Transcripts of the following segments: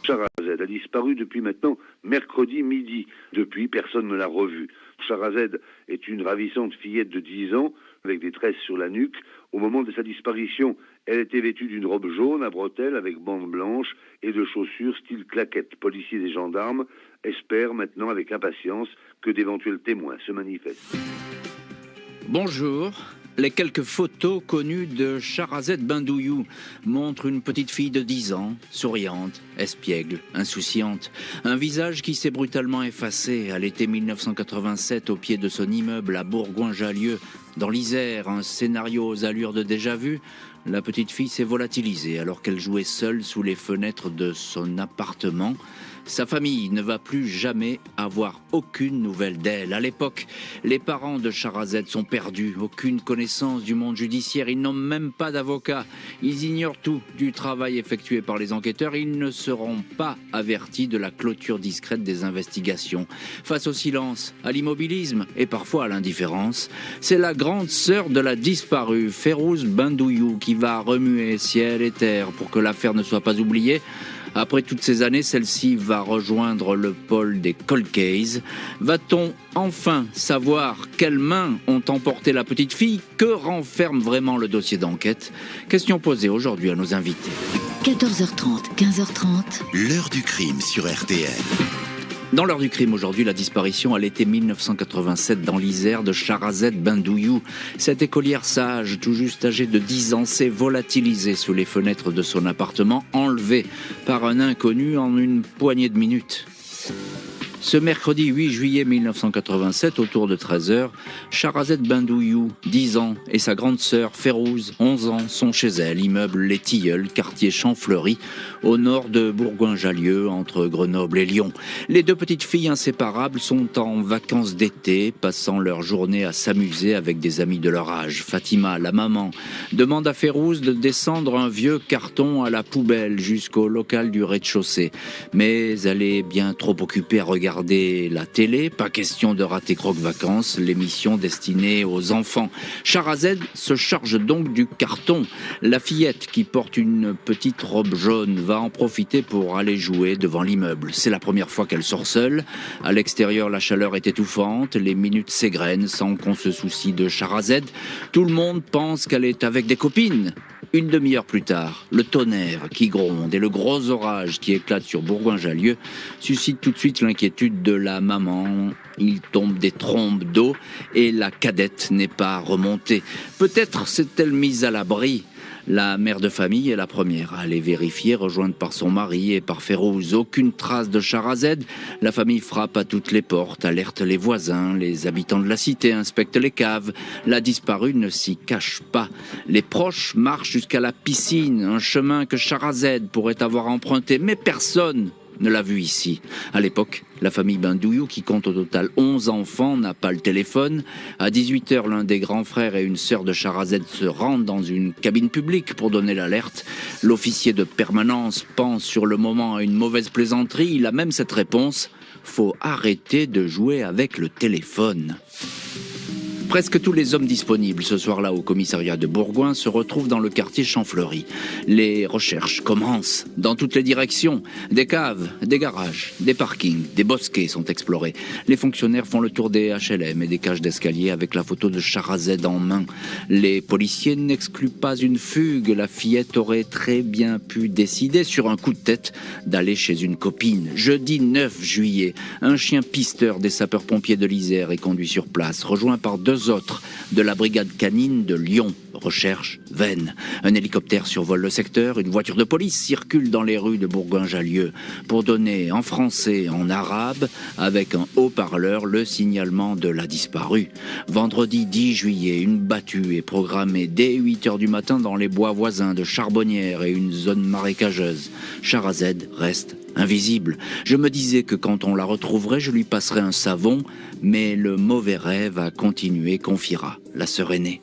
Shahrazed a disparu depuis maintenant mercredi midi. Depuis, personne ne l'a revue. Shahrazed est une ravissante fillette de 10 ans, avec des tresses sur la nuque. Au moment de sa disparition, elle était vêtue d'une robe jaune à bretelles avec bandes blanches et de chaussures style claquettes. Policiers et gendarmes espèrent maintenant avec impatience que d'éventuels témoins se manifestent. Bonjour. Les quelques photos connues de Shahrazed Bindouyou montrent une petite fille de 10 ans, souriante, espiègle, insouciante. Un visage qui s'est brutalement effacé à l'été 1987 au pied de son immeuble à Bourgoin-Jallieu, dans l'Isère, un scénario aux allures de déjà-vu. La petite fille s'est volatilisée alors qu'elle jouait seule sous les fenêtres de son appartement. Sa famille ne va plus jamais avoir aucune nouvelle d'elle. À l'époque, les parents de Shahrazed sont perdus, aucune connaissance du monde judiciaire, ils n'ont même pas d'avocat. Ils ignorent tout du travail effectué par les enquêteurs, ils ne seront pas avertis de la clôture discrète des investigations. Face au silence, à l'immobilisme et parfois à l'indifférence, c'est la grande sœur de la disparue, Férouz Bindouyou, qui va remuer ciel et terre pour que l'affaire ne soit pas oubliée. Après toutes ces années, celle-ci va rejoindre le pôle des cold cases. Va-t-on enfin savoir quelles mains ont emporté la petite fille? Que renferme vraiment le dossier d'enquête? Question posée aujourd'hui à nos invités. 14h30, 15h30. L'heure du crime sur RTL. Dans l'heure du crime aujourd'hui, la disparition à l'été 1987 dans l'Isère de Shahrazed Bindouyou. Cette écolière sage, tout juste âgée de 10 ans, s'est volatilisée sous les fenêtres de son appartement, enlevée par un inconnu en une poignée de minutes. Ce mercredi 8 juillet 1987, autour de 13h, Shahrazed Bindouyou, 10 ans, et sa grande sœur Férouz, 11 ans, sont chez elle, immeuble Les Tilleuls, quartier Champfleury, au nord de Bourgoin-Jallieu, entre Grenoble et Lyon. Les deux petites filles inséparables sont en vacances d'été, passant leur journée à s'amuser avec des amis de leur âge. Fatima, la maman, demande à Férouz de descendre un vieux carton à la poubelle jusqu'au local du rez-de-chaussée. Mais elle est bien trop occupée à regarder la télé, pas question de rater Croque-Vacances, l'émission destinée aux enfants. Shahrazed se charge donc du carton. La fillette qui porte une petite robe jaune va en profiter pour aller jouer devant l'immeuble. C'est la première fois qu'elle sort seule. À l'extérieur, la chaleur est étouffante, les minutes s'égrènent sans qu'on se soucie de Shahrazed. Tout le monde pense qu'elle est avec des copines. Une demi-heure plus tard, le tonnerre qui gronde et le gros orage qui éclate sur Bourgoin-Jallieu suscitent tout de suite l'inquiétude de la maman. Il tombe des trombes d'eau et la cadette n'est pas remontée. Peut-être s'est-elle mise à l'abri. La mère de famille est la première à aller vérifier, rejointe par son mari et par Férouz. Aucune trace de Shahrazed. La famille frappe à toutes les portes, alerte les voisins, les habitants de la cité inspectent les caves. La disparue ne s'y cache pas. Les proches marchent jusqu'à la piscine, un chemin que Shahrazed pourrait avoir emprunté, mais personne ne l'a vu ici. À l'époque, la famille Bindouyou, qui compte au total 11 enfants, n'a pas le téléphone. À 18h, l'un des grands frères et une sœur de Shahrazed se rendent dans une cabine publique pour donner l'alerte. L'officier de permanence pense sur le moment à une mauvaise plaisanterie. Il a même cette réponse: faut arrêter de jouer avec le téléphone. Presque tous les hommes disponibles ce soir-là au commissariat de Bourgoin se retrouvent dans le quartier Champfleury. Les recherches commencent dans toutes les directions. Des caves, des garages, des parkings, des bosquets sont explorés. Les fonctionnaires font le tour des HLM et des cages d'escalier avec la photo de Shahrazed en main. Les policiers n'excluent pas une fugue. La fillette aurait très bien pu décider sur un coup de tête d'aller chez une copine. Jeudi 9 juillet, un chien pisteur des sapeurs-pompiers de l'Isère est conduit sur place, rejoint par deux autres de la brigade canine de Lyon. Recherche vaine. Un hélicoptère survole le secteur, une voiture de police circule dans les rues de Bourgoin-Jallieu pour donner en français et en arabe, avec un haut-parleur, le signalement de la disparue. Vendredi 10 juillet, une battue est programmée dès 8h du matin dans les bois voisins de Charbonnières et une zone marécageuse. Shahrazed reste invisible. Je me disais que quand on la retrouverait, je lui passerais un savon, mais le mauvais rêve a continué, confiera la sœur aînée.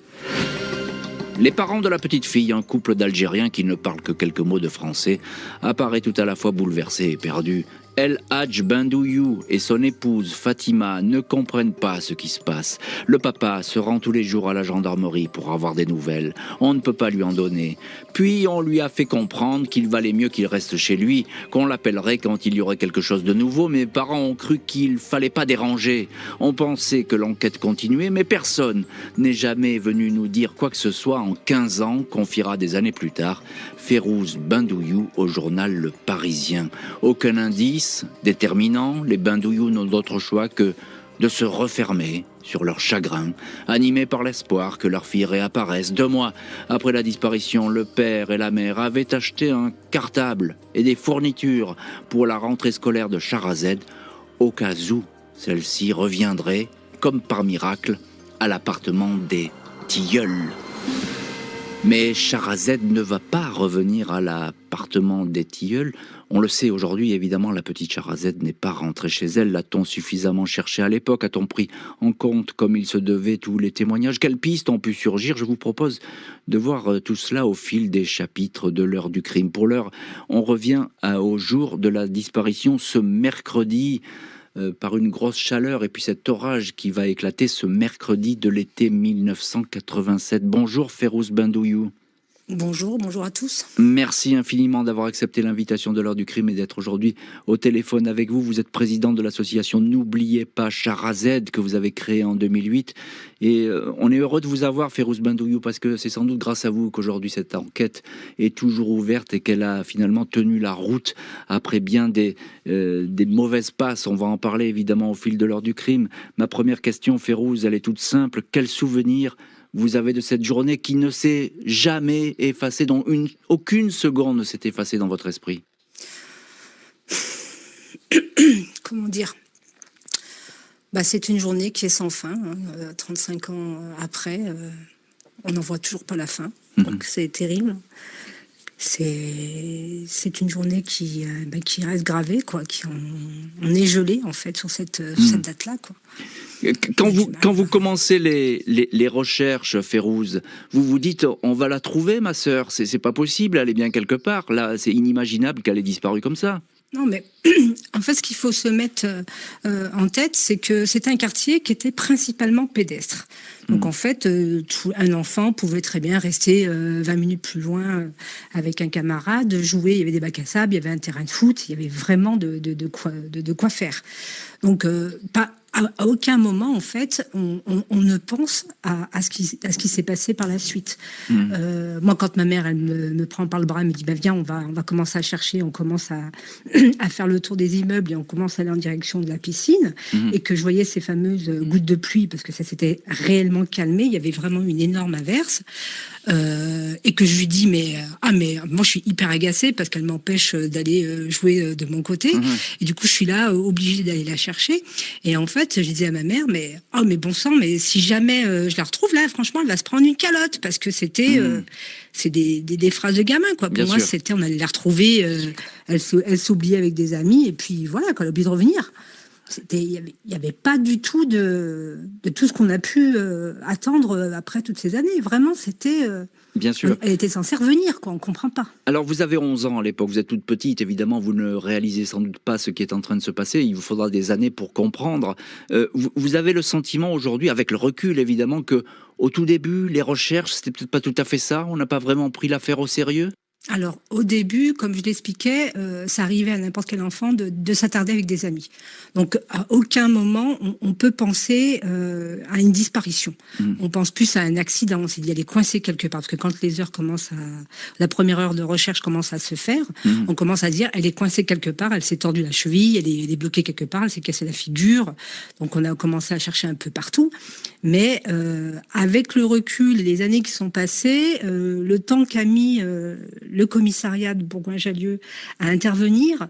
Les parents de la petite fille, un couple d'Algériens qui ne parlent que quelques mots de français, apparaît tout à la fois bouleversé et perdu. El Hadj Bendouyou et son épouse Fatima ne comprennent pas ce qui se passe. Le papa se rend tous les jours à la gendarmerie pour avoir des nouvelles. On ne peut pas lui en donner. Puis on lui a fait comprendre qu'il valait mieux qu'il reste chez lui, qu'on l'appellerait quand il y aurait quelque chose de nouveau. Mes parents ont cru qu'il fallait pas déranger. On pensait que l'enquête continuait, mais personne n'est jamais venu nous dire quoi que ce soit en 15 ans, confiera des années plus tard Férouz Bendouyou au journal Le Parisien. Aucun indice déterminant, les Bendouyou n'ont d'autre choix que de se refermer sur leur chagrin, animés par l'espoir que leur fille réapparaisse. 2 mois après la disparition, le père et la mère avaient acheté un cartable et des fournitures pour la rentrée scolaire de Charazed, au cas où celle-ci reviendrait, comme par miracle, à l'appartement des tilleuls. Mais Charazed ne va pas revenir à l'appartement des tilleuls. On le sait aujourd'hui, évidemment, la petite Charazed n'est pas rentrée chez elle. L'a-t-on suffisamment cherché à l'époque? A-t-on pris en compte, comme il se devait, tous les témoignages? Quelles pistes ont pu surgir? Je vous propose de voir tout cela au fil des chapitres de l'heure du crime. Pour l'heure, on revient au jour de la disparition, ce mercredi, par une grosse chaleur et puis cet orage qui va éclater ce mercredi de l'été 1987. Bonjour Férouz Bendouyou. Bonjour à tous. Merci infiniment d'avoir accepté l'invitation de l'heure du crime et d'être aujourd'hui au téléphone avec vous. Vous êtes président de l'association N'oubliez pas Charazed que vous avez créée en 2008 et on est heureux de vous avoir Férouz Bendouyou parce que c'est sans doute grâce à vous qu'aujourd'hui cette enquête est toujours ouverte et qu'elle a finalement tenu la route après bien des mauvaises passes. On va en parler évidemment au fil de l'heure du crime. Ma première question Férouz, elle est toute simple. Quel souvenir vous avez de cette journée qui ne s'est jamais effacée, dont aucune seconde ne s'est effacée dans votre esprit? Comment dire? C'est une journée qui est sans fin. 35 ans après, on n'en voit toujours pas la fin. Donc c'est terrible. C'est une journée qui reste gravée, quoi. On est gelé en fait sur cette date-là, quoi. Quand vous commencez les recherches, Férouz, vous vous dites on va la trouver, ma sœur. C'est pas possible, elle est bien quelque part. Là, c'est inimaginable qu'elle ait disparu comme ça. Non, mais en fait, ce qu'il faut se mettre en tête, c'est que c'était un quartier qui était principalement pédestre. Donc en fait, un enfant pouvait très bien rester 20 minutes plus loin avec un camarade, jouer. Il y avait des bacs à sable, il y avait un terrain de foot, il y avait vraiment de quoi faire. Donc à aucun moment, en fait, on ne pense à ce qui s'est passé par la suite. Moi, quand ma mère, elle me prend par le bras, elle me dit viens, on va commencer à chercher, on commence à faire le tour des immeubles et on commence à aller en direction de la piscine, et que je voyais ces fameuses gouttes de pluie, parce que ça s'était réellement calmé, il y avait vraiment une énorme averse, et que je lui dis mais moi je suis hyper agacée parce qu'elle m'empêche d'aller jouer de mon côté, et du coup je suis là obligée d'aller la chercher. Et en fait je disais à ma mère mais bon sang, mais si jamais je la retrouve là, franchement elle va se prendre une calotte, parce que c'était c'est des phrases de gamin, quoi. Pour moi, c'était on allait la retrouver, elle s'oubliait avec des amis, et puis voilà, quand elle a oublié de revenir. Il y avait pas du tout de tout ce qu'on a pu attendre après toutes ces années. Vraiment, c'était... Bien sûr. Elle était censée revenir, quoi. On comprend pas. Alors, vous avez 11 ans à l'époque, vous êtes toute petite, évidemment, vous ne réalisez sans doute pas ce qui est en train de se passer, il vous faudra des années pour comprendre. Vous avez le sentiment aujourd'hui, avec le recul évidemment, que au tout début, les recherches, c'était peut-être pas tout à fait ça, on n'a pas vraiment pris l'affaire au sérieux? Alors, au début, comme je l'expliquais, ça arrivait à n'importe quel enfant de s'attarder avec des amis. Donc, à aucun moment, on peut penser à une disparition. On pense plus à un accident. On s'est dit, elle est coincée quelque part. Parce que quand la première heure de recherche commence à se faire, on commence à dire, elle est coincée quelque part, elle s'est tordue la cheville, elle est bloquée quelque part, elle s'est cassée la figure. Donc, on a commencé à chercher un peu partout. Mais avec le recul et les années qui sont passées, le temps qu'a mis le commissariat de Bourgoin-Jallieu à intervenir,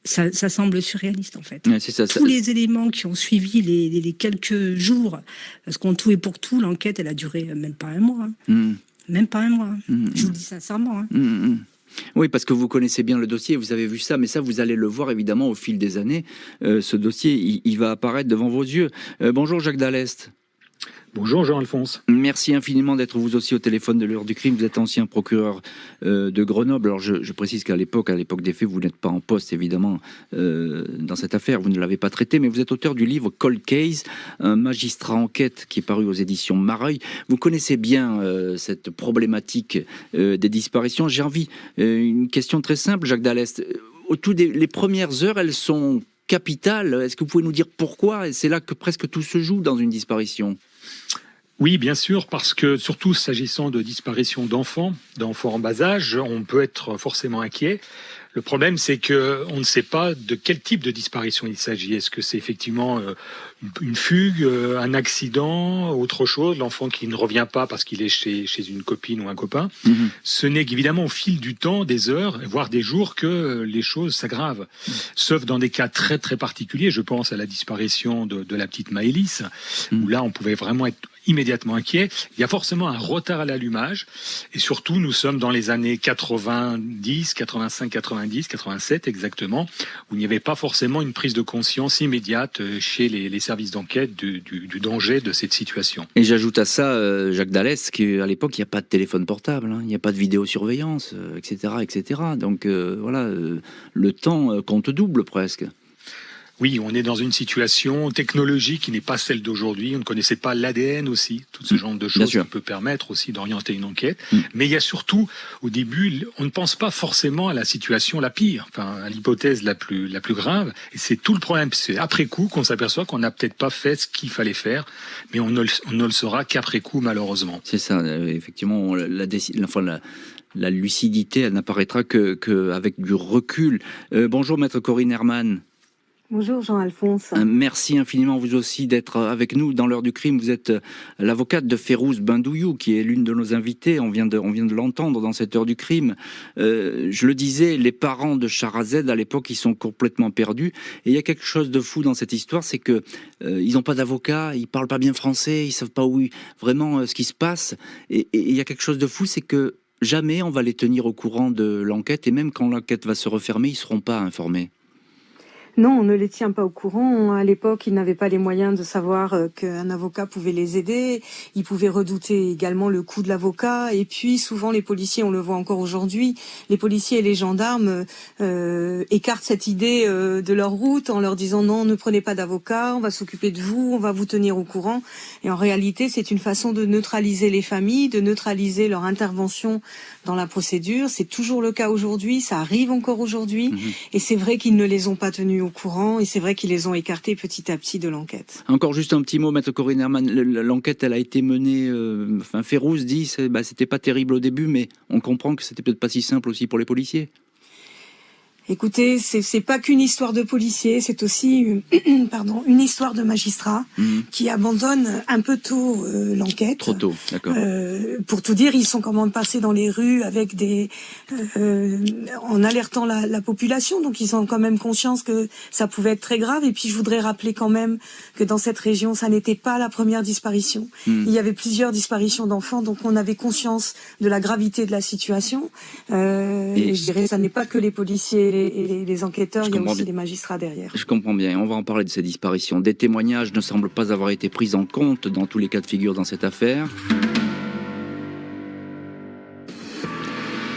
ça semble surréaliste en fait. Ouais, c'est ça. Tous les éléments qui ont suivi les quelques jours, parce qu'on tout et pour tout, l'enquête elle a duré même pas un mois. Même pas un mois. Je vous le dis sincèrement. Oui, parce que vous connaissez bien le dossier, vous avez vu ça, mais ça, vous allez le voir évidemment au fil des années. Ce dossier, il va apparaître devant vos yeux. Bonjour Jacques Dallest. Bonjour Jean-Alphonse. Merci infiniment d'être vous aussi au téléphone de l'heure du crime. Vous êtes ancien procureur de Grenoble. Alors je précise qu'à l'époque des faits, vous n'êtes pas en poste évidemment dans cette affaire. Vous ne l'avez pas traité, mais vous êtes auteur du livre Cold Case, un magistrat enquête qui est paru aux éditions Mareuil. Vous connaissez bien cette problématique des disparitions. J'ai envie, une question très simple, Jacques Dallès. Les premières heures, elles sont capitales. Est-ce que vous pouvez nous dire pourquoi? Et c'est là que presque tout se joue dans une disparition. Oui, bien sûr, parce que surtout s'agissant de disparition d'enfants en bas âge, on peut être forcément inquiet. Le problème, c'est que on ne sait pas de quel type de disparition il s'agit. Est-ce que c'est effectivement une fugue, un accident, autre chose, l'enfant qui ne revient pas parce qu'il est chez une copine ou un copain? Ce n'est qu'évidemment au fil du temps, des heures, voire des jours, que les choses s'aggravent. Sauf dans des cas très très particuliers. Je pense à la disparition de la petite Maëlys, où là on pouvait vraiment être immédiatement inquiet. Il y a forcément un retard à l'allumage, et surtout nous sommes dans les années 90, 85, 90, 87 exactement, où il n'y avait pas forcément une prise de conscience immédiate chez les services d'enquête du danger de cette situation. Et j'ajoute à ça, Jacques Dallès, qu'à l'époque il n'y a pas de téléphone portable, il n'y a pas de vidéosurveillance, etc., etc. Donc voilà, le temps compte double presque. Oui, on est dans une situation technologique qui n'est pas celle d'aujourd'hui. On ne connaissait pas l'ADN aussi, tout ce genre de choses qui peut permettre aussi d'orienter une enquête. Mais il y a surtout, au début, on ne pense pas forcément à la situation la pire, enfin à l'hypothèse la plus grave. Et c'est tout le problème. C'est après coup qu'on s'aperçoit qu'on n'a peut-être pas fait ce qu'il fallait faire, mais on ne le saura qu'après coup, malheureusement. C'est ça, effectivement, la lucidité, elle n'apparaîtra qu'avec du recul. Bonjour, maître Corinne Herman. Bonjour Jean-Alphonse. Merci infiniment vous aussi d'être avec nous dans l'heure du crime. Vous êtes l'avocate de Férouz Bendouillou, qui est l'une de nos invitées. On vient de l'entendre dans cette heure du crime. Je le disais, les parents de Shahrazed à l'époque, ils sont complètement perdus. Et il y a quelque chose de fou dans cette histoire, c'est que ils n'ont pas d'avocat, ils parlent pas bien français, ils savent pas vraiment ce qui se passe. Et il y a quelque chose de fou, c'est que jamais on va les tenir au courant de l'enquête, et même quand l'enquête va se refermer, ils seront pas informés. Non, on ne les tient pas au courant. À l'époque, ils n'avaient pas les moyens de savoir qu'un avocat pouvait les aider. Ils pouvaient redouter également le coût de l'avocat. Et puis, souvent, les policiers, on le voit encore aujourd'hui, les policiers et les gendarmes écartent cette idée de leur route en leur disant non, ne prenez pas d'avocat, on va s'occuper de vous, on va vous tenir au courant. Et en réalité, c'est une façon de neutraliser les familles, de neutraliser leur intervention dans la procédure. C'est toujours le cas aujourd'hui, ça arrive encore aujourd'hui. Et c'est vrai qu'ils ne les ont pas tenus au courant, et c'est vrai qu'ils les ont écartés petit à petit de l'enquête. Encore juste un petit mot, maître Corinne Herman. L'enquête, elle a été menée. Férouz dit, c'était pas terrible au début, mais on comprend que c'était peut-être pas si simple aussi pour les policiers. Écoutez, c'est pas qu'une histoire de policiers, c'est aussi une histoire de magistrats qui abandonnent un peu tôt l'enquête. Trop tôt, d'accord. Pour tout dire, ils sont quand même passés dans les rues avec en alertant la population, donc ils ont quand même conscience que ça pouvait être très grave. Et puis je voudrais rappeler quand même que dans cette région, ça n'était pas la première disparition. Il y avait plusieurs disparitions d'enfants, donc on avait conscience de la gravité de la situation. Et je dirais, ça n'est pas que les policiers et les enquêteurs, il y a aussi des magistrats derrière. Je comprends bien, on va en parler de ces disparitions. Des témoignages ne semblent pas avoir été pris en compte dans tous les cas de figure dans cette affaire.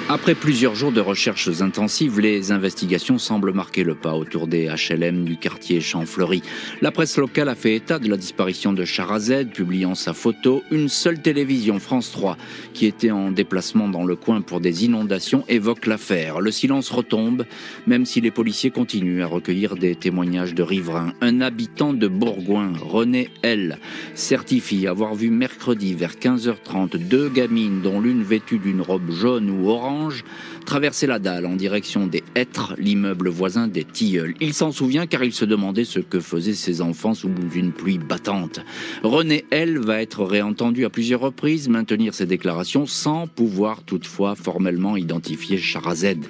Après plusieurs jours de recherches intensives, les investigations semblent marquer le pas autour des HLM du quartier Champfleury. La presse locale a fait état de la disparition de Shahrazed, publiant sa photo. Une seule télévision, France 3, qui était en déplacement dans le coin pour des inondations, évoque l'affaire. Le silence retombe, même si les policiers continuent à recueillir des témoignages de riverains. Un habitant de Bourgoin, René L., certifie avoir vu mercredi vers 15h30 deux gamines, dont l'une vêtue d'une robe jaune ou orange, traverser la dalle en direction des Hêtres, l'immeuble voisin des Tilleuls. Il s'en souvient car il se demandait ce que faisaient ses enfants sous une pluie battante. René L. va être réentendu à plusieurs reprises, maintenir ses déclarations sans pouvoir toutefois formellement identifier Shahrazed.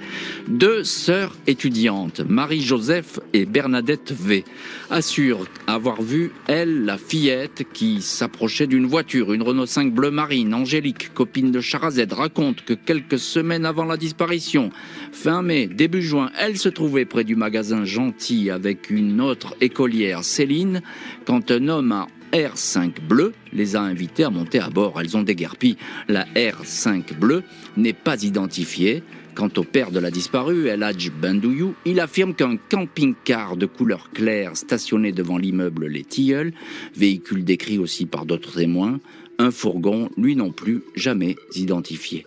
Deux sœurs étudiantes, Marie-Joseph et Bernadette V, assurent avoir vu, elle, la fillette qui s'approchait d'une voiture, une Renault 5 bleu marine. Angélique, copine de Shahrazed, raconte que quelques semaines avant la disparition, fin mai, début juin, elle se trouvait près du magasin Gentil avec une autre écolière, Céline, quand un homme a R5 bleue les a invités à monter à bord. Elles ont déguerpi. La R5 bleue n'est pas identifiée. Quant au père de la disparue, El Hadj Bandouyou, il affirme qu'un camping-car de couleur claire stationné devant l'immeuble Les Tilleuls, véhicule décrit aussi par d'autres témoins, un fourgon, lui non plus, jamais identifié.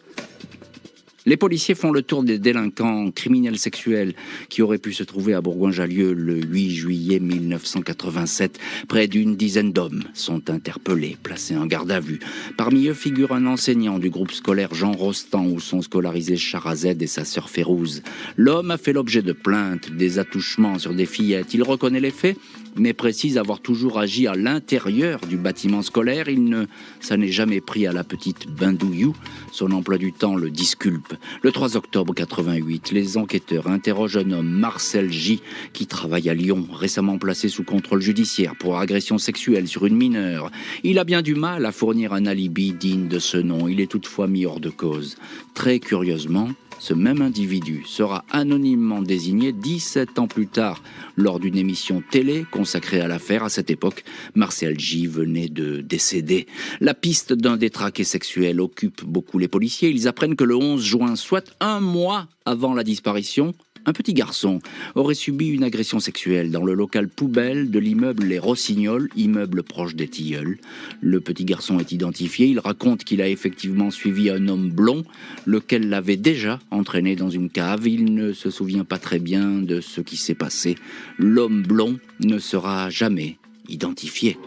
Les policiers font le tour des délinquants criminels sexuels qui auraient pu se trouver à Bourgoin-Jallieu le 8 juillet 1987. Près d'une dizaine d'hommes sont interpellés, placés en garde à vue. Parmi eux figure un enseignant du groupe scolaire Jean Rostand où sont scolarisés Sharazed et sa sœur Férouz. L'homme a fait l'objet de plaintes, des attouchements sur des fillettes. Il reconnaît les faits, mais précise avoir toujours agi à l'intérieur du bâtiment scolaire. Il ne s'en est jamais pris à la petite Bandouyou. Son emploi du temps le disculpe. Le 3 octobre 88, les enquêteurs interrogent un homme, Marcel J, qui travaille à Lyon, récemment placé sous contrôle judiciaire pour agression sexuelle sur une mineure. Il a bien du mal à fournir un alibi digne de ce nom. Il est toutefois mis hors de cause. Très curieusement, ce même individu sera anonymement désigné 17 ans plus tard lors d'une émission télé consacrée à l'affaire. À cette époque, Marcel J venait de décéder. La piste d'un détraqué sexuel occupe beaucoup les policiers. Ils apprennent que le 11 juin, soit un mois avant la disparition, un petit garçon aurait subi une agression sexuelle dans le local poubelle de l'immeuble Les Rossignols, immeuble proche des Tilleuls. Le petit garçon est identifié. Il raconte qu'il a effectivement suivi un homme blond, lequel l'avait déjà entraîné dans une cave. Il ne se souvient pas très bien de ce qui s'est passé. L'homme blond ne sera jamais identifié.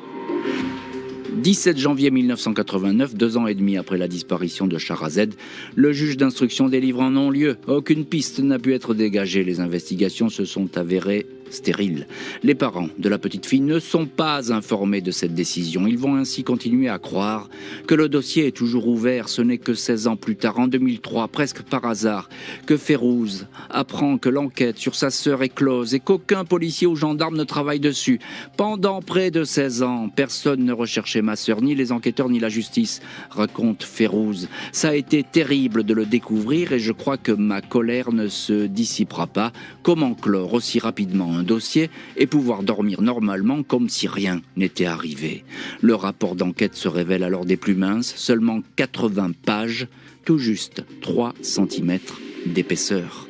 17 janvier 1989, 2 ans et demi après la disparition de Sharazed, le juge d'instruction délivre un non-lieu. Aucune piste n'a pu être dégagée. Les investigations se sont avérées stériles. Les parents de la petite fille ne sont pas informés de cette décision. Ils vont ainsi continuer à croire que le dossier est toujours ouvert. Ce n'est que 16 ans plus tard, en 2003, presque par hasard, que Férouz apprend que l'enquête sur sa sœur est close et qu'aucun policier ou gendarme ne travaille dessus. Pendant près de 16 ans, personne ne recherchait ma sœur, ni les enquêteurs, ni la justice, raconte Férouz. Ça a été terrible de le découvrir et je crois que ma colère ne se dissipera pas. Comment clore aussi rapidement un dossier et pouvoir dormir normalement comme si rien n'était arrivé? Le rapport d'enquête se révèle alors des plus minces, seulement 80 pages, tout juste 3 cm d'épaisseur.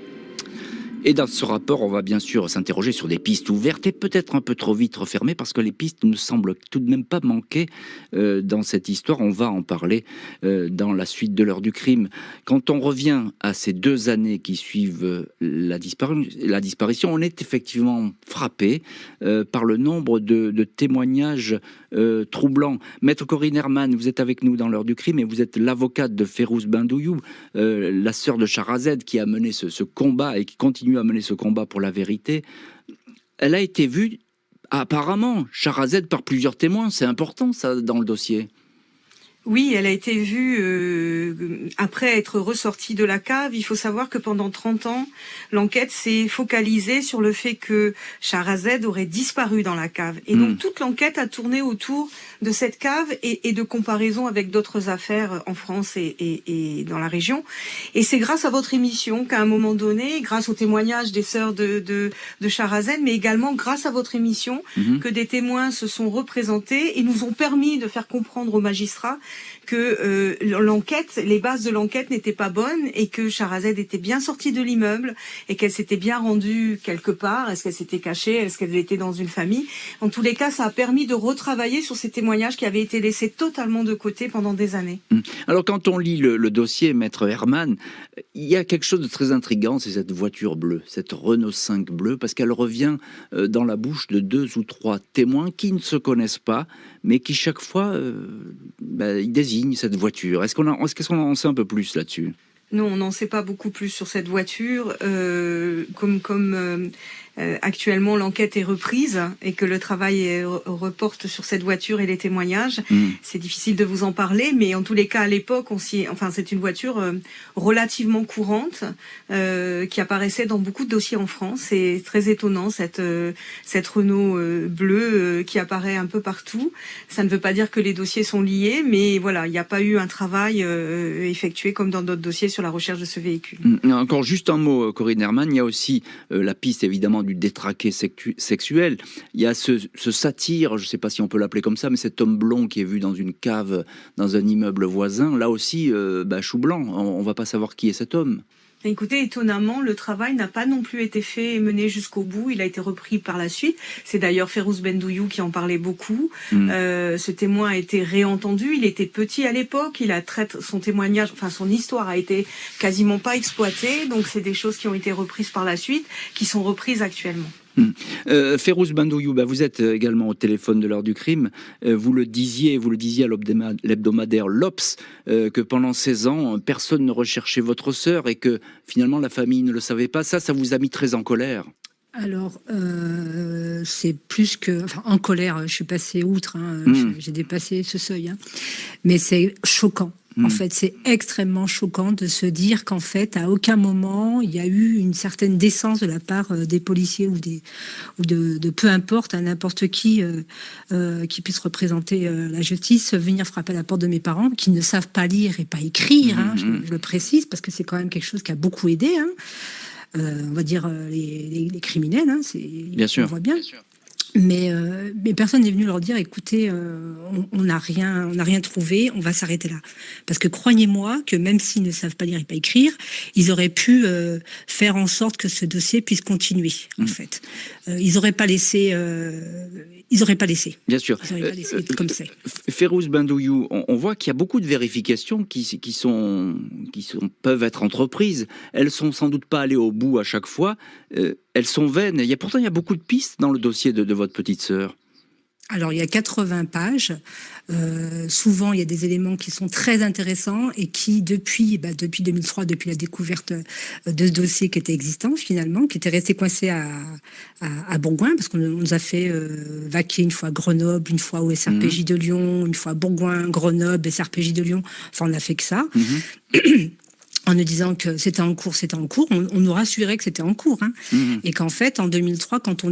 Et dans ce rapport, on va bien sûr s'interroger sur des pistes ouvertes et peut-être un peu trop vite refermées parce que les pistes ne semblent tout de même pas manquer dans cette histoire. On va en parler dans la suite de l'heure du crime. Quand on revient à ces 2 années qui suivent la disparition, on est effectivement frappé par le nombre de témoignages troublants. Maître Corinne Herman, vous êtes avec nous dans l'heure du crime et vous êtes l'avocate de Férouz Bandouyou, la sœur de Sharazed qui a mené ce combat et qui continue à mener ce combat pour la vérité. Elle a été vue, apparemment, Sharazed, par plusieurs témoins. C'est important, ça, dans le dossier. Oui, elle a été vue après être ressortie de la cave. Il faut savoir que pendant 30 ans, l'enquête s'est focalisée sur le fait que Sharazed aurait disparu dans la cave. Et donc toute l'enquête a tourné autour de cette cave et de comparaison avec d'autres affaires en France et dans la région. Et c'est grâce à votre émission qu'à un moment donné, grâce aux témoignages des sœurs de Sharazed, mais également grâce à votre émission, que des témoins se sont représentés et nous ont permis de faire comprendre aux magistrats que l'enquête, les bases de l'enquête n'étaient pas bonnes et que Sharazed était bien sortie de l'immeuble et qu'elle s'était bien rendue quelque part. Est-ce qu'elle s'était cachée? Est-ce qu'elle était dans une famille? En tous les cas, ça a permis de retravailler sur ces témoignages qui avaient été laissés totalement de côté pendant des années. Alors quand on lit le dossier, Maître Herman, il y a quelque chose de très intriguant, c'est cette voiture bleue, cette Renault 5 bleue, parce qu'elle revient dans la bouche de 2 ou 3 témoins qui ne se connaissent pas, mais qui chaque fois ils désignent cette voiture. Est-ce qu'on en sait un peu plus là-dessus? Non, on n'en sait pas beaucoup plus sur cette voiture. Actuellement, l'enquête est reprise et que le travail reporte sur cette voiture et les témoignages. C'est difficile de vous en parler, mais en tous les cas, à l'époque, c'est une voiture relativement courante qui apparaissait dans beaucoup de dossiers en France. C'est très étonnant, cette Renault bleue qui apparaît un peu partout. Ça ne veut pas dire que les dossiers sont liés, mais voilà, il n'y a pas eu un travail effectué comme dans d'autres dossiers sur la recherche de ce véhicule. Encore juste un mot, Corinne Herman, il y a aussi la piste évidemment effectivement du détraqué sexuel. Il y a ce satyre, je ne sais pas si on peut l'appeler comme ça, mais cet homme blond qui est vu dans une cave, dans un immeuble voisin. Là aussi, chou blanc, on ne va pas savoir qui est cet homme. Écoutez, étonnamment, le travail n'a pas non plus été fait et mené jusqu'au bout. Il a été repris par la suite. C'est d'ailleurs Férouz Bendouyou qui en parlait beaucoup. Ce témoin a été réentendu. Il était petit à l'époque. Son témoignage, enfin son histoire a été quasiment pas exploitée. Donc c'est des choses qui ont été reprises par la suite, qui sont reprises actuellement. Férouz Bendouyou, vous êtes également au téléphone de l'heure du crime. Vous le disiez à l'hebdomadaire l'Obs que pendant 16 ans, personne ne recherchait votre sœur et que finalement la famille ne le savait pas. Ça vous a mis très en colère. Alors, c'est plus que... Enfin, en colère, je suis passée outre, j'ai dépassé ce seuil. Mais c'est choquant. En fait, c'est extrêmement choquant de se dire qu'en fait, à aucun moment, il y a eu une certaine décence de la part des policiers ou de peu importe, n'importe qui puisse représenter la justice, venir frapper à la porte de mes parents, qui ne savent pas lire et pas écrire. Je le précise, parce que c'est quand même quelque chose qui a beaucoup aidé. On va dire les criminels, bien sûr. On voit bien. Bien sûr. Mais personne n'est venu leur dire, écoutez, on n'a rien trouvé, on va s'arrêter là. Parce que croyez-moi que même s'ils ne savent pas lire et pas écrire, ils auraient pu faire en sorte que ce dossier puisse continuer, en fait. Ils n'auraient pas laissé. Bien sûr. Ils n'auraient pas laissé comme c'est. Férouz Bendouyou, on voit qu'il y a beaucoup de vérifications qui peuvent être entreprises. Elles sont sans doute pas allées au bout à chaque fois. Elles sont vaines. Pourtant, il y a beaucoup de pistes dans le dossier de votre petite sœur. Alors, il y a 80 pages. Souvent, il y a des éléments qui sont très intéressants et qui, depuis 2003, depuis la découverte de ce dossier qui était existant, finalement, qui était resté coincé à Bourgoin, parce qu'on nous a fait vaquer une fois à Grenoble, une fois au SRPJ de Lyon, une fois à Bourgoin, Grenoble, SRPJ de Lyon. Enfin, on n'a fait que ça. En nous disant que c'était en cours, on nous rassurait que c'était en cours, et qu'en fait, en 2003, quand je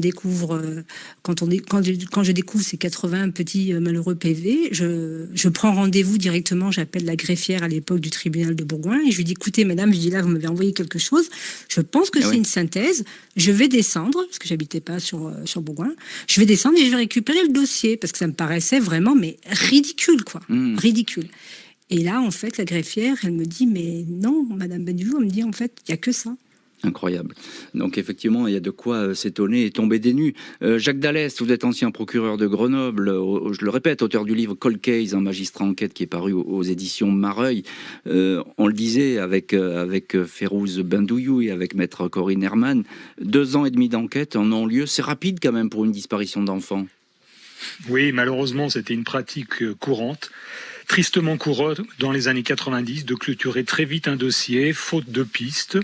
découvre ces 80 petits malheureux PV, je prends rendez-vous directement, j'appelle la greffière à l'époque du tribunal de Bourgoin, et je lui dis, écoutez, madame, là, vous m'avez envoyé quelque chose, je pense que c'est une synthèse, je vais descendre, parce que j'habitais pas sur Bourgoin, je vais descendre et je vais récupérer le dossier, parce que ça me paraissait vraiment, mais ridicule, ridicule. Et là, en fait, la greffière, elle me dit, mais non, madame Bendouyou, elle me dit, en fait, il n'y a que ça. Incroyable. Donc effectivement, il y a de quoi s'étonner et tomber des nues. Jacques Dallès, vous êtes ancien procureur de Grenoble, je le répète, auteur du livre Cold Case, un magistrat enquête qui est paru aux éditions Mareuil. On le disait avec Férouz Bendouyou et avec maître Corinne Herman, 2 ans et demi d'enquête en non-lieu. C'est rapide quand même pour une disparition d'enfant. Oui, malheureusement, c'était une pratique courante. Tristement courante dans les années 90 de clôturer très vite un dossier, faute de pistes.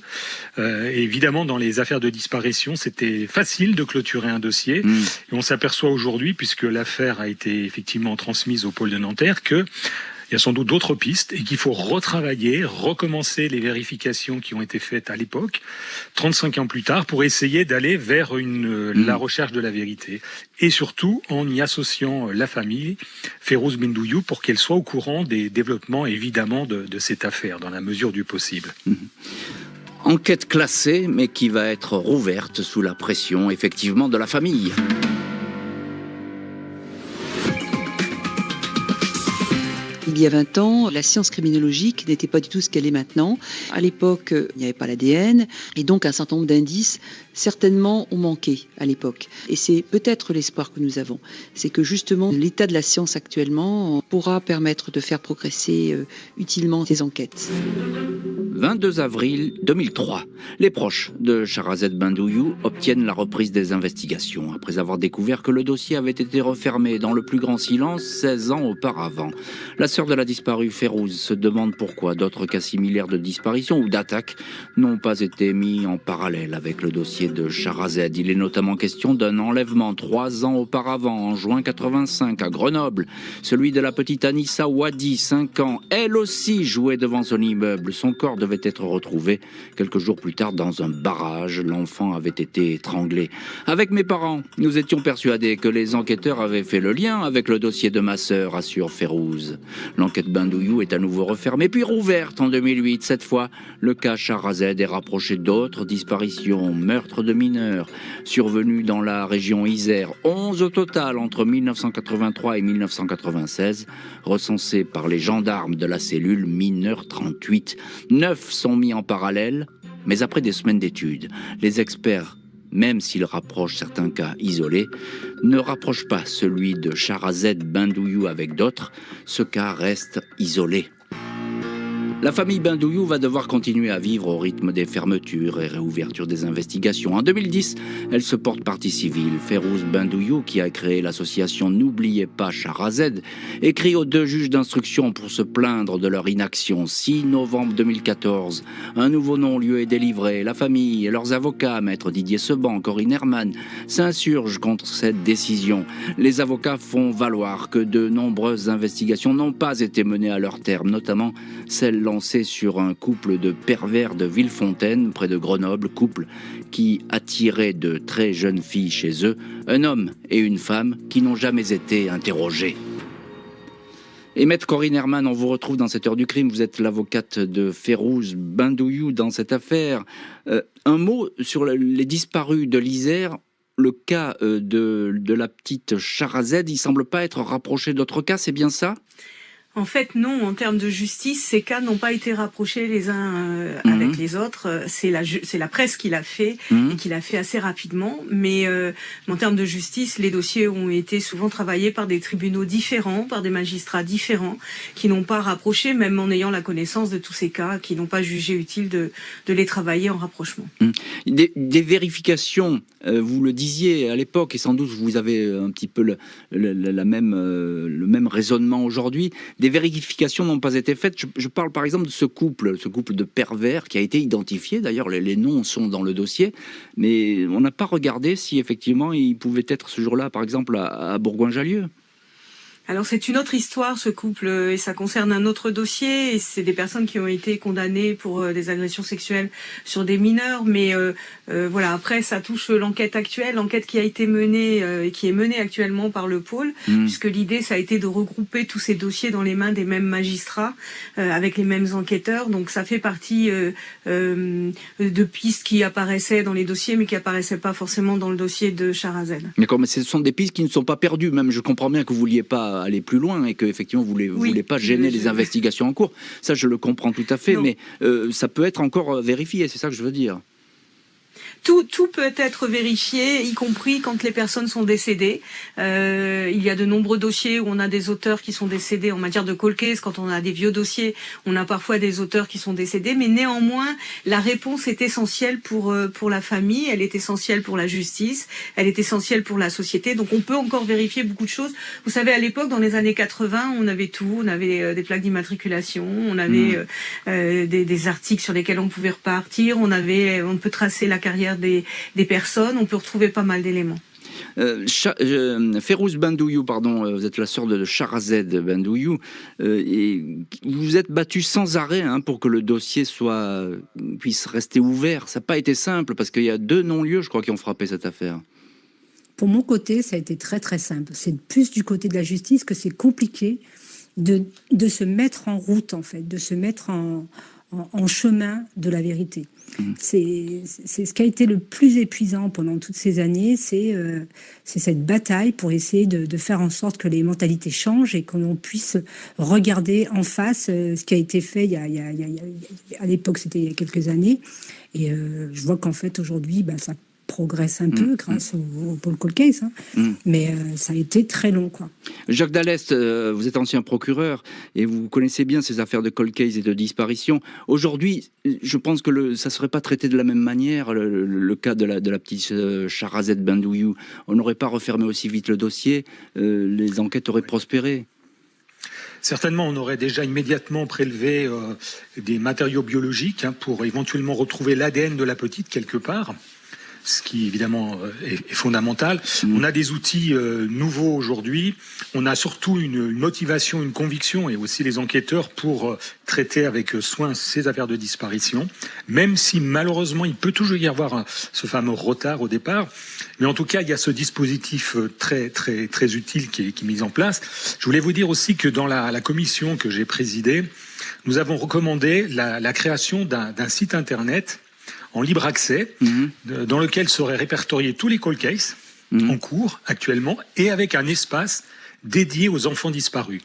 Et évidemment, dans les affaires de disparition, c'était facile de clôturer un dossier. Et on s'aperçoit aujourd'hui, puisque l'affaire a été effectivement transmise au pôle de Nanterre, que il y a sans doute d'autres pistes et qu'il faut retravailler, recommencer les vérifications qui ont été faites à l'époque, 35 ans plus tard, pour essayer d'aller vers la recherche de la vérité. Et surtout, en y associant la famille, Férouz Bendouyou, pour qu'elle soit au courant des développements, évidemment, de cette affaire, dans la mesure du possible. Enquête classée, mais qui va être rouverte sous la pression, effectivement, de la famille. Il y a 20 ans, la science criminologique n'était pas du tout ce qu'elle est maintenant. À l'époque, il n'y avait pas l'ADN, et donc un certain nombre d'indices, certainement, ont manqué à l'époque. Et c'est peut-être l'espoir que nous avons. C'est que justement, l'état de la science actuellement pourra permettre de faire progresser utilement ces enquêtes. 22 avril 2003. Les proches de Shahrazed Bendouyou obtiennent la reprise des investigations, après avoir découvert que le dossier avait été refermé dans le plus grand silence 16 ans auparavant. La sœur de la disparue, Férouz, se demande pourquoi d'autres cas similaires de disparition ou d'attaque n'ont pas été mis en parallèle avec le dossier de Shahrazed. Il est notamment question d'un enlèvement 3 ans auparavant, en juin 85, à Grenoble. Celui de la petite Anissa Wadi, 5 ans, elle aussi jouait devant son immeuble. Son corps devait être retrouvé quelques jours plus tard dans un barrage. L'enfant avait été étranglé. Avec mes parents, nous étions persuadés que les enquêteurs avaient fait le lien avec le dossier de ma sœur, assure Férouz. L'enquête Bindouillou est à nouveau refermée, puis rouverte en 2008. Cette fois, le cas Sharazed est rapproché d'autres disparitions, meurtres de mineurs, survenus dans la région Isère. 11 au total entre 1983 et 1996, recensés par les gendarmes de la cellule mineurs 38. 9 sont mis en parallèle, mais après des semaines d'études, les experts, même s'ils rapprochent certains cas isolés, ne rapprochent pas celui de Sharazed Bindouillou avec d'autres. Ce cas reste isolé. La famille Bindouillou va devoir continuer à vivre au rythme des fermetures et réouvertures des investigations. En 2010, elle se porte partie civile. Férouz Bindouillou, qui a créé l'association N'oubliez pas Sharazed, écrit aux 2 juges d'instruction pour se plaindre de leur inaction. 6 novembre 2014, un nouveau non-lieu est délivré. La famille et leurs avocats, maître Didier Seban, Corinne Herman, s'insurgent contre cette décision. Les avocats font valoir que de nombreuses investigations n'ont pas été menées à leur terme, notamment celle lancé sur un couple de pervers de Villefontaine, près de Grenoble, couple qui attirait de très jeunes filles chez eux, un homme et une femme qui n'ont jamais été interrogés. Et maître Corinne Herman, on vous retrouve dans cette heure du crime. Vous êtes l'avocate de Férouz Bindouillou dans cette affaire. Un mot sur les disparus de l'Isère. Le cas de la petite Sharazed, il ne semble pas être rapproché d'autres cas, c'est bien ça ? En fait, non. En termes de justice, ces cas n'ont pas été rapprochés les uns avec les autres. C'est la presse qui l'a fait et qui l'a fait assez rapidement. Mais en termes de justice, les dossiers ont été souvent travaillés par des tribunaux différents, par des magistrats différents, qui n'ont pas rapproché, même en ayant la connaissance de tous ces cas, qui n'ont pas jugé utile de les travailler en rapprochement. Des vérifications, vous le disiez à l'époque, et sans doute vous avez un petit peu le même raisonnement aujourd'hui. Des vérifications n'ont pas été faites. Je parle par exemple de ce couple de pervers qui a été identifié. D'ailleurs, les noms sont dans le dossier, mais on n'a pas regardé si effectivement il pouvait être ce jour-là, par exemple, à Bourgoin-Jallieu. Alors c'est une autre histoire, ce couple, et ça concerne un autre dossier, et c'est des personnes qui ont été condamnées pour des agressions sexuelles sur des mineurs, mais voilà, après ça touche l'enquête actuelle, l'enquête qui a été menée et qui est menée actuellement par le pôle, puisque l'idée ça a été de regrouper tous ces dossiers dans les mains des mêmes magistrats, avec les mêmes enquêteurs, donc ça fait partie de pistes qui apparaissaient dans les dossiers, mais qui apparaissaient pas forcément dans le dossier de Sharazed. D'accord, mais ce sont des pistes qui ne sont pas perdues, même je comprends bien que vous vouliez pas aller plus loin et que effectivement vous voulez pas gêner les investigations en cours. Ça, je le comprends tout à fait, non. Mais ça peut être encore vérifié, c'est ça que je veux dire. Tout peut être vérifié, y compris quand les personnes sont décédées. Il y a de nombreux dossiers où on a des auteurs qui sont décédés en matière de cold case. Quand on a des vieux dossiers, on a parfois des auteurs qui sont décédés. Mais néanmoins, la réponse est essentielle pour la famille, elle est essentielle pour la justice, elle est essentielle pour la société. Donc on peut encore vérifier beaucoup de choses. Vous savez, à l'époque, dans les années 80, on avait tout. On avait des plaques d'immatriculation, on avait des articles sur lesquels on pouvait repartir. On peut tracer la carrière des personnes, on peut retrouver pas mal d'éléments. Férouz Bindouillou, pardon, vous êtes la sœur de Sharazed Bindouillou, et vous vous êtes battue sans arrêt pour que le dossier puisse rester ouvert. Ça n'a pas été simple parce qu'il y a 2 non-lieux, je crois, qui ont frappé cette affaire. Pour mon côté, ça a été très très simple. C'est plus du côté de la justice que c'est compliqué de se mettre en route, en fait, de se mettre en chemin de la vérité. C'est ce qui a été le plus épuisant pendant toutes ces années, c'est cette bataille pour essayer de faire en sorte que les mentalités changent et qu'on puisse regarder en face ce qui a été fait à l'époque, c'était il y a quelques années. Et je vois qu'en fait, aujourd'hui, ça progresse un peu grâce au pôle cold case, mais ça a été très long, quoi. Jacques Dallest, vous êtes ancien procureur et vous connaissez bien ces affaires de cold case et de disparition. Aujourd'hui, je pense que ça ne serait pas traité de la même manière, le cas de la petite Sharazed Bindouillou. On n'aurait pas refermé aussi vite le dossier, les enquêtes auraient prospéré. Certainement, on aurait déjà immédiatement prélevé des matériaux biologiques pour éventuellement retrouver l'ADN de la petite quelque part. ce qui évidemment est fondamental. On a des outils nouveaux aujourd'hui. On a surtout une motivation, une conviction, et aussi les enquêteurs pour traiter avec soin ces affaires de disparition, même si malheureusement il peut toujours y avoir ce fameux retard au départ. Mais en tout cas, il y a ce dispositif très très très utile qui est mis en place. Je voulais vous dire aussi que dans la commission que j'ai présidée, nous avons recommandé la création d'un site internet en libre accès, dans lequel seraient répertoriés tous les cold cases en cours actuellement, et avec un espace dédié aux enfants disparus.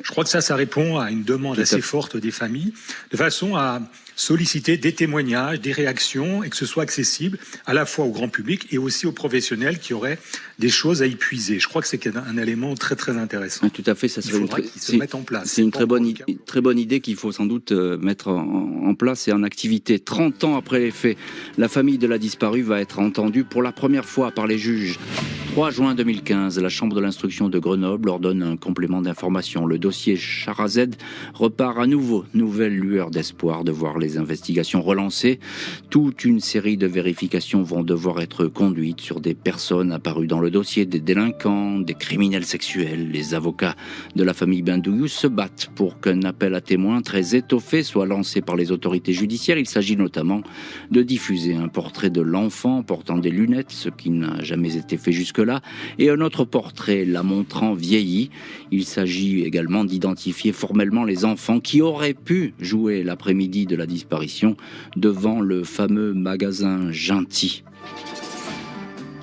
Je crois que ça répond à une demande assez forte des familles, de façon à solliciter des témoignages, des réactions, et que ce soit accessible à la fois au grand public et aussi aux professionnels qui auraient des choses à y puiser. Je crois que c'est un élément très très intéressant. Tout à fait, ça serait se mette en place. C'est une très bonne idée qu'il faut sans doute mettre en place et en activité. 30 ans après les faits, la famille de la disparue va être entendue pour la première fois par les juges. 3 juin 2015, la Chambre de l'instruction de Grenoble ordonne un complément d'information. Le dossier Sharazed repart à nouveau. Nouvelle lueur d'espoir de voir les investigations relancées. Toute une série de vérifications vont devoir être conduites sur des personnes apparues dans le dossier, des délinquants, des criminels sexuels. Les avocats de la famille Bendouyou se battent pour qu'un appel à témoins très étoffé soit lancé par les autorités judiciaires. Il s'agit notamment de diffuser un portrait de l'enfant portant des lunettes, ce qui n'a jamais été fait jusque-là, et un autre portrait la montrant vieillie. Il s'agit également d'identifier formellement les enfants qui auraient pu jouer l'après-midi de la disparition devant le fameux magasin Gentil.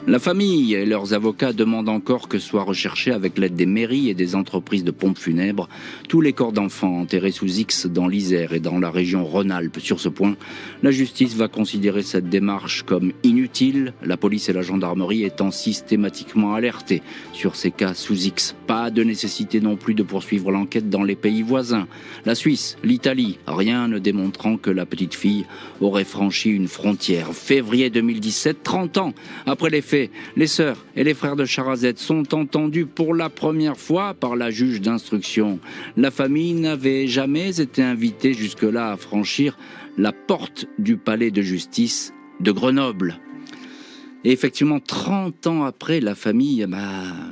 La famille et leurs avocats demandent encore que soient recherchés, avec l'aide des mairies et des entreprises de pompes funèbres, tous les corps d'enfants enterrés sous X dans l'Isère et dans la région Rhône-Alpes. Sur ce point, la justice va considérer cette démarche comme inutile, la police et la gendarmerie étant systématiquement alertées sur ces cas sous X. Pas de nécessité non plus de poursuivre l'enquête dans les pays voisins. La Suisse, l'Italie, rien ne démontrant que la petite fille aurait franchi une frontière. Février 2017, 30 ans après les faits, les sœurs et les frères de Sharazed sont entendus pour la première fois par la juge d'instruction. La famille n'avait jamais été invitée jusque-là à franchir la porte du palais de justice de Grenoble. Et effectivement, 30 ans après, la famille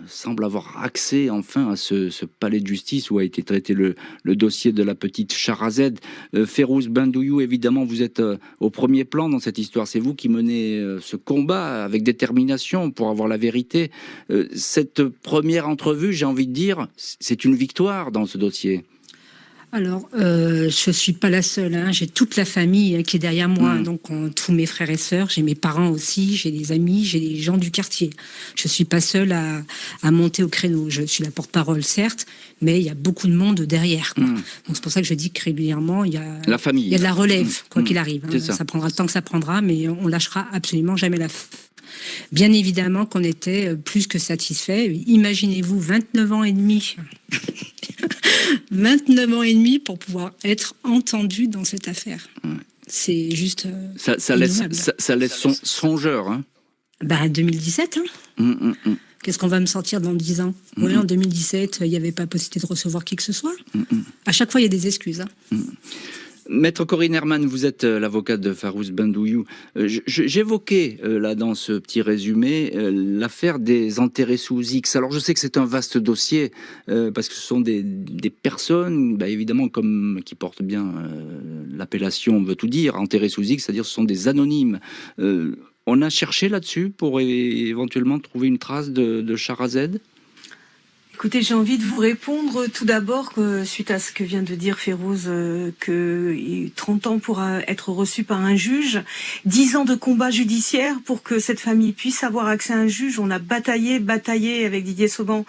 semble avoir accès enfin à ce palais de justice où a été traité le dossier de la petite Sharazed. Férouz Bendouyou, évidemment, vous êtes au premier plan dans cette histoire. C'est vous qui menez ce combat avec détermination pour avoir la vérité. Cette première entrevue, j'ai envie de dire, c'est une victoire dans ce dossier. Alors, je suis pas la seule, hein. J'ai toute la famille qui est derrière moi, donc tous mes frères et sœurs, j'ai mes parents aussi, j'ai des amis, j'ai des gens du quartier. Je suis pas seule à monter au créneau. Je suis la porte-parole, certes, mais il y a beaucoup de monde derrière, quoi. Donc c'est pour ça que je dis que régulièrement, il y a la famille. Il y a de la relève, quoi qu'il arrive. Hein. Ça prendra le temps que ça prendra, mais on lâchera absolument jamais la Bien évidemment qu'on était plus que satisfaits. Imaginez-vous 29 ans et demi. 29 ans et demi pour pouvoir être entendu dans cette affaire. C'est juste ça laisse songeur. Hein. 2017. Hein. Qu'est-ce qu'on va me sortir dans 10 ans? En 2017, il n'y avait pas possibilité de recevoir qui que ce soit. À chaque fois, il y a des excuses. Hein. Maître Corinne Herman, vous êtes l'avocate de Férouz Bendouyou. J'évoquais là dans ce petit résumé l'affaire des enterrés sous X. Alors je sais que c'est un vaste dossier parce que ce sont des personnes, évidemment, qui portent bien l'appellation veut tout dire, enterrés sous X, c'est-à-dire ce sont des anonymes. On a cherché là-dessus pour éventuellement trouver une trace de Sharazed. Écoutez, j'ai envie de vous répondre tout d'abord suite à ce que vient de dire Férouz, que 30 ans pour être reçu par un juge, 10 ans de combat judiciaire pour que cette famille puisse avoir accès à un juge. On a bataillé avec Didier Sauban,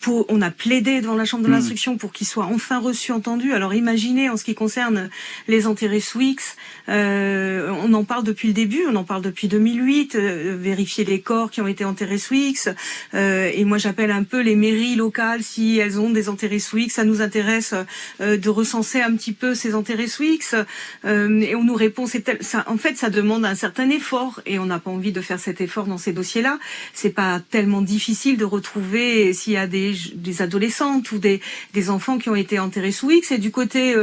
on a plaidé devant la chambre de l'instruction pour qu'il soit enfin reçu, entendu. Alors imaginez, en ce qui concerne les enterrés sous X, on en parle depuis le début, on en parle depuis 2008, vérifier les corps qui ont été enterrés sous X, et moi j'appelle un peu les mairies locales locales, si elles ont des enterrés sous X. Ça nous intéresse de recenser un petit peu ces enterrés sous X. Et on nous répond, en fait, ça demande un certain effort et on n'a pas envie de faire cet effort dans ces dossiers-là. C'est pas tellement difficile de retrouver s'il y a des adolescentes ou des enfants qui ont été enterrés sous X. Et du côté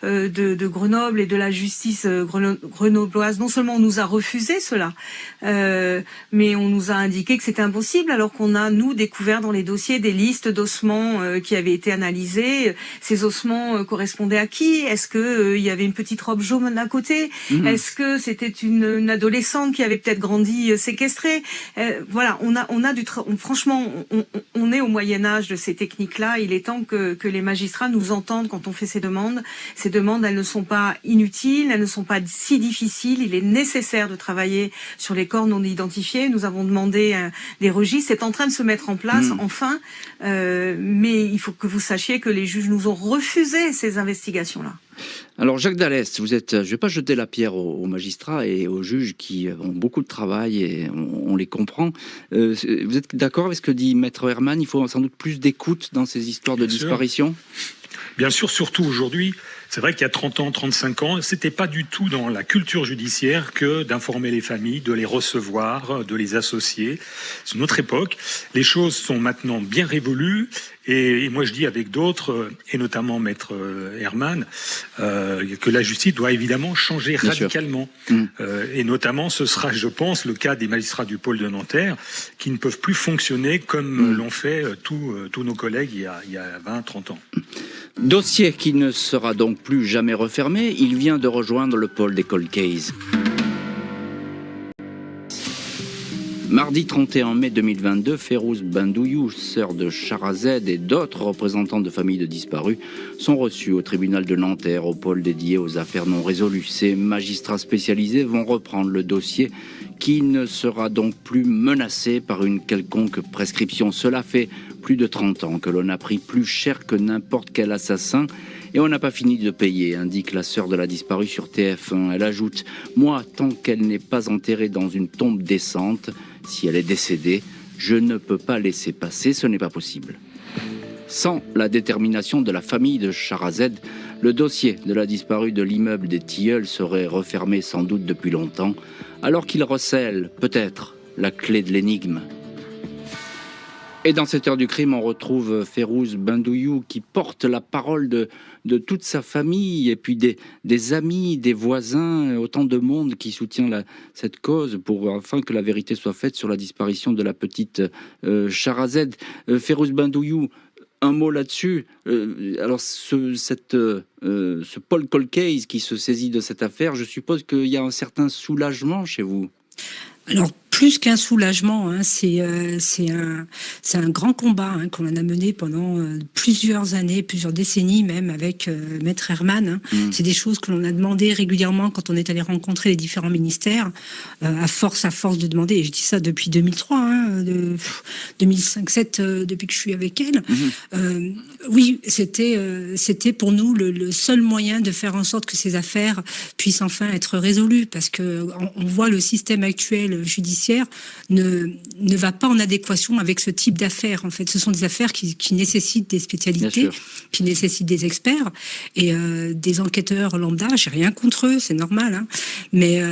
de Grenoble et de la justice grenobloise, non seulement on nous a refusé cela, mais on nous a indiqué que c'était impossible, alors qu'on a, nous, découvert dans les dossiers des listes d'ossements qui avaient été analysés. Ces ossements correspondaient à qui? Est-ce que il y avait une petite robe jaune à côté? Est-ce que c'était une adolescente qui avait peut-être grandi séquestrée? Voilà, franchement, on est au Moyen-Âge de ces techniques-là. Il est temps que les magistrats nous entendent quand on fait ces demandes. Ces demandes, elles ne sont pas inutiles, elles ne sont pas si difficiles. Il est nécessaire de travailler sur les corps non identifiés. Nous avons demandé des registres. C'est en train de se mettre en place, enfin. Mais il faut que vous sachiez que les juges nous ont refusé ces investigations-là. Alors Jacques Dallès, je ne vais pas jeter la pierre aux magistrats et aux juges qui ont beaucoup de travail et on les comprend. Vous êtes d'accord avec ce que dit Maître Herman? Il faut sans doute plus d'écoute dans ces histoires de disparition? Bien sûr, surtout aujourd'hui. C'est vrai qu'il y a 30 ans, 35 ans, c'était pas du tout dans la culture judiciaire que d'informer les familles, de les recevoir, de les associer. C'est une autre époque. Les choses sont maintenant bien révolues. Et moi, je dis avec d'autres, et notamment Maître Herman, que la justice doit évidemment changer radicalement. Et notamment, ce sera, je pense, le cas des magistrats du pôle de Nanterre, qui ne peuvent plus fonctionner comme l'ont fait tous nos collègues il y a 20, 30 ans. Dossier qui ne sera donc plus jamais refermé, il vient de rejoindre le pôle des cold cases. Mardi 31 mai 2022, Férouz Bendouyou, sœur de Sharazed et d'autres représentants de familles de disparus sont reçus au tribunal de Nanterre, au pôle dédié aux affaires non résolues. Ces magistrats spécialisés vont reprendre le dossier qui ne sera donc plus menacé par une quelconque prescription. Cela fait plus de 30 ans que l'on a pris plus cher que n'importe quel assassin et on n'a pas fini de payer, indique la sœur de la disparue sur TF1. Elle ajoute « Moi, tant qu'elle n'est pas enterrée dans une tombe décente, si elle est décédée, je ne peux pas laisser passer, ce n'est pas possible. » Sans la détermination de la famille de Sharazed, le dossier de la disparue de l'immeuble des Tilleuls serait refermé sans doute depuis longtemps, alors qu'il recèle peut-être la clé de l'énigme. Et dans cette heure du crime, on retrouve Férouz Bendouyou qui porte la parole de toute sa famille et puis des amis, des voisins, autant de monde qui soutient cette cause afin que la vérité soit faite sur la disparition de la petite Sharazed. Férouz Bendouyou, un mot là-dessus. Alors ce Paul Colcase qui se saisit de cette affaire, je suppose qu'il y a un certain soulagement chez vous. Alors, plus qu'un soulagement, c'est un grand combat qu'on a mené pendant plusieurs années, plusieurs décennies même avec Maître Herman. C'est des choses que l'on a demandé régulièrement quand on est allé rencontrer les différents ministères, à force de demander. Et je dis ça depuis 2003, 2005-2007, depuis que je suis avec elle. Oui, c'était pour nous le seul moyen de faire en sorte que ces affaires puissent enfin être résolues, parce que on voit le système actuel judiciaire ne va pas en adéquation avec ce type d'affaires. En fait, ce sont des affaires qui nécessitent des spécialités, qui nécessitent des experts et des enquêteurs lambda. J'ai rien contre eux, c'est normal, mais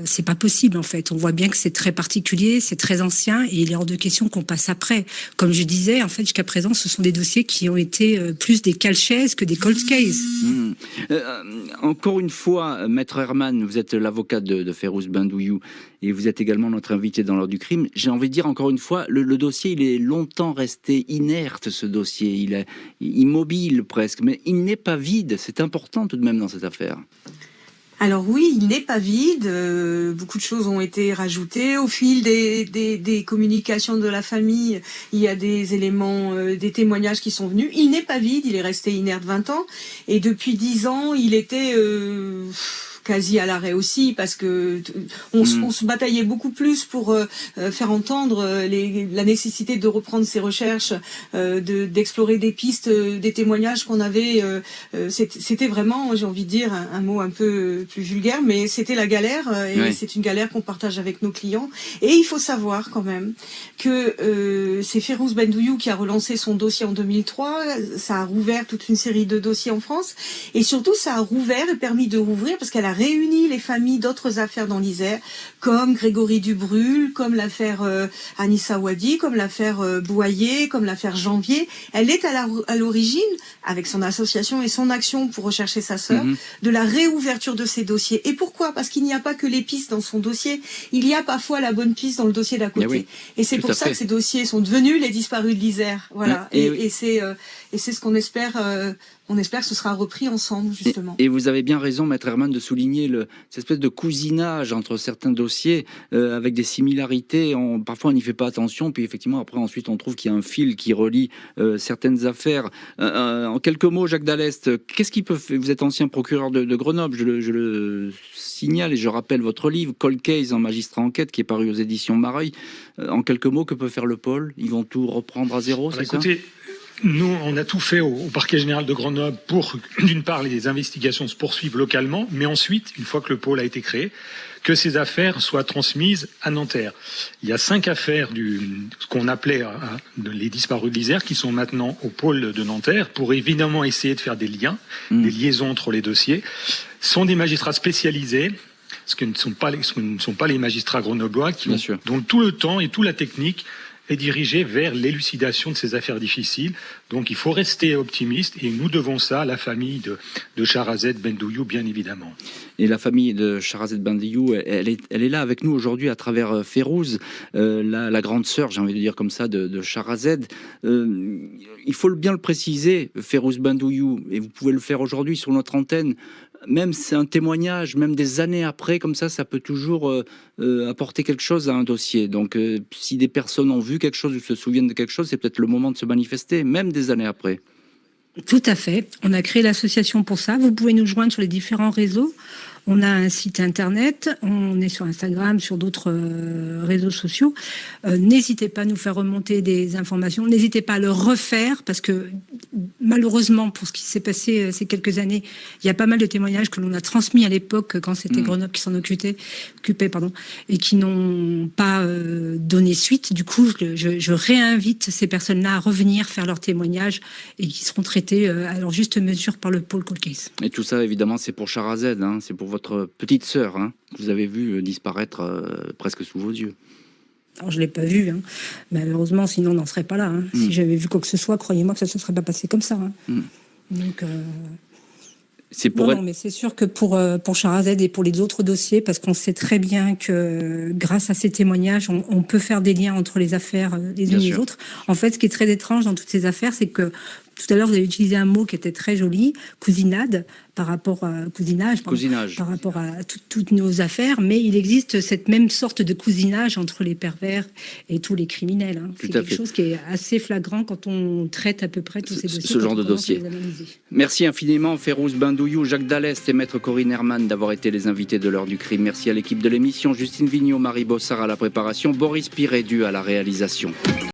c'est pas possible en fait. On voit bien que c'est très particulier, c'est très ancien et il est hors de question qu'on passe après. Comme je disais, en fait, jusqu'à présent, ce sont des dossiers qui ont été plus des calchaises que des cold cases. Encore une fois, Maître Herman, vous êtes l'avocat de Férouz Bendouyou et vous êtes également notre invité dans l'heure du crime. J'ai envie de dire encore une fois, le dossier, il est longtemps resté inerte, ce dossier. Il est immobile presque, mais il n'est pas vide. C'est important tout de même dans cette affaire. Alors oui, il n'est pas vide. Beaucoup de choses ont été rajoutées au fil des communications de la famille. Il y a des éléments, des témoignages qui sont venus. Il n'est pas vide, il est resté inerte 20 ans. Et depuis 10 ans, il était quasi à l'arrêt aussi, parce que on se bataillait beaucoup plus pour faire entendre la nécessité de reprendre ces recherches, d'explorer des pistes, des témoignages qu'on avait. C'était vraiment, j'ai envie de dire, un mot un peu plus vulgaire, mais c'était la galère, et c'est une galère qu'on partage avec nos clients. Et il faut savoir quand même que c'est Férouz Bendouyou qui a relancé son dossier en 2003, ça a rouvert toute une série de dossiers en France, et surtout ça a rouvert et permis de rouvrir parce qu'elle a réuni les familles d'autres affaires dans l'Isère, comme Grégory Dubrul, comme l'affaire Anissa Wadi, comme l'affaire Bouaillé, comme l'affaire Janvier. Elle est à l'origine, avec son association et son action pour rechercher sa sœur, de la réouverture de ces dossiers. Et pourquoi ? Parce qu'il n'y a pas que les pistes dans son dossier, il y a parfois la bonne piste dans le dossier d'à côté. Oui, et c'est pour ça que ces dossiers sont devenus les disparus de l'Isère. Voilà. Et c'est ce qu'on espère. On espère que ce sera repris ensemble, justement. Et vous avez bien raison, Maître Herman, de souligner cette espèce de cousinage entre certains dossiers avec des similarités. Parfois, on n'y fait pas attention, puis effectivement, après, ensuite, on trouve qu'il y a un fil qui relie certaines affaires. En quelques mots, Jacques Dallest, qu'est-ce qui peut faire ? Vous êtes ancien procureur de Grenoble, je le signale et je rappelle votre livre, Cold Case en magistrat enquête, qui est paru aux éditions Mareuil. En quelques mots, que peut faire le pôle ? Ils vont tout reprendre à zéro, c'est ça ? Nous, on a tout fait au parquet général de Grenoble pour, d'une part, les investigations se poursuivent localement, mais ensuite, une fois que le pôle a été créé, que ces affaires soient transmises à Nanterre. Il y a 5 affaires ce qu'on appelait les disparus de l'Isère qui sont maintenant au pôle de Nanterre pour évidemment essayer de faire des liens, des liaisons entre les dossiers. Ce sont des magistrats spécialisés, ce que ne sont pas les magistrats grenoblois dont tout le temps et toute la technique est dirigé vers l'élucidation de ces affaires difficiles. Donc il faut rester optimiste et nous devons ça à la famille de Shahrazed Bendouyou, bien évidemment. Et la famille de Shahrazed Bendouyou, elle est là avec nous aujourd'hui à travers Férouz, la grande sœur, j'ai envie de dire comme ça, de Shahrazed. Il faut bien le préciser, Férouz Bendouyou, et vous pouvez le faire aujourd'hui sur notre antenne. Même c'est un témoignage, même des années après, comme ça peut toujours apporter quelque chose à un dossier. Donc, si des personnes ont vu quelque chose ou se souviennent de quelque chose, c'est peut-être le moment de se manifester, même des années après. Tout à fait. On a créé l'association pour ça. Vous pouvez nous joindre sur les différents réseaux. On a un site internet, on est sur Instagram, sur d'autres réseaux sociaux. N'hésitez pas à nous faire remonter des informations. N'hésitez pas à le refaire parce que malheureusement, pour ce qui s'est passé ces quelques années, il y a pas mal de témoignages que l'on a transmis à l'époque quand c'était Grenoble qui s'en occupait, et qui n'ont pas donné suite. Du coup, je réinvite ces personnes-là à revenir faire leurs témoignages et qui seront traités à leur juste mesure par le pôle Cold Case. Et tout ça, évidemment, c'est pour Shahrazed, c'est pour votre petite sœur, que vous avez vu disparaître presque sous vos yeux. Alors, je ne l'ai pas vue, malheureusement, sinon on n'en serait pas là. Si j'avais vu quoi que ce soit, croyez-moi que ça ne se serait pas passé comme ça. Donc, c'est pour non, mais c'est sûr que pour Shahrazed et pour les autres dossiers, parce qu'on sait très bien que grâce à ces témoignages, on peut faire des liens entre les affaires les unes et les autres. En fait, ce qui est très étrange dans toutes ces affaires, c'est que tout à l'heure, vous avez utilisé un mot qui était très joli, cousinade, par rapport à cousinage. Par rapport à toutes nos affaires, mais il existe cette même sorte de cousinage entre les pervers et tous les criminels. C'est quelque chose qui est assez flagrant quand on traite à peu près tous ces dossiers. Ce genre de dossier. Merci infiniment, Férouz Bendouyou, Jacques Dallest et Maître Corinne Herman d'avoir été les invités de l'heure du crime. Merci à l'équipe de l'émission, Justine Vignot, Marie Bossard à la préparation, Boris Pirédu à la réalisation.